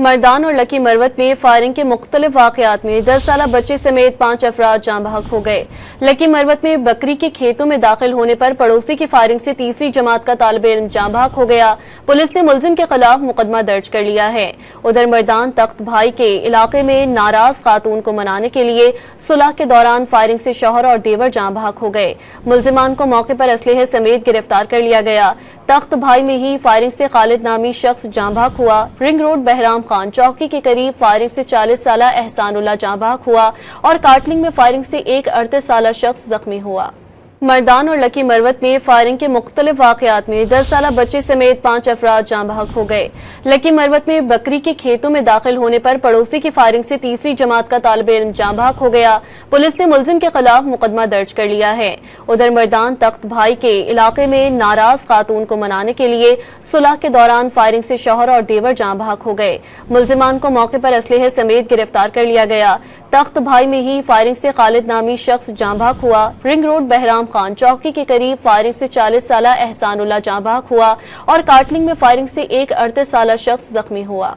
मर्दान और लकी मरवत में फायरिंग के मुख्तलिफ वाकयात में 10 साला बच्चे समेत 5 अफराद जाँ बहक हो गए। लकी मरवत में बकरी के खेतों में दाखिल होने पर पड़ोसी की फायरिंग से तीसरी जमात का तालिबे इल्म जाँ बहक हो गया। पुलिस ने मुलजिम के खिलाफ मुकदमा दर्ज कर लिया है। उधर मर्दान तख्त भाई के इलाके में नाराज खातून को मनाने के लिए सुलह के दौरान फायरिंग से शौहर और देवर जाँ बहक हो गए। मुलजिमान को मौके पर असलहे समेत गिरफ्तार कर लिया गया। तख्त भाई में ही फायरिंग से खालिद नामी शख्स जाँ बहक हुआ। रिंग रोड बहराम खान चौकी के करीब फायरिंग से 40 साला एहसानुल्लाह जाँ बहक हुआ और काटलिंग में फायरिंग से एक 38 साला शख्स जख्मी हुआ। मर्दान और लकी मरवत में फायरिंग के मुख्तलिफ वाकयात में 10 साला बच्चे समेत 5 अफराद जाँ बहक हो गए। लकी मरवत में बकरी के खेतों में दाखिल होने पर पड़ोसी की फायरिंग से तीसरी जमात का तालिबे इल्म जाँ बहक हो गया। पुलिस ने मुलजिम के खिलाफ मुकदमा दर्ज कर लिया है। उधर मर्दान तख्त भाई के इलाके में नाराज खातून को मनाने के लिए सुलह के दौरान फायरिंग से शौहर और देवर जाँ बहक हो गए। मुलजिमान को मौके पर असलहे समेत गिरफ्तार कर लिया गया। तख्त भाई में ही फायरिंग से खालिद नामी शख्स जाँ बहक हुआ। रिंग रोड बहराम खान चौकी के करीब फायरिंग से 40 साला एहसानुल्लाह जाँ बहक हुआ और काटलिंग में फायरिंग से एक 38 साला शख्स जख्मी हुआ।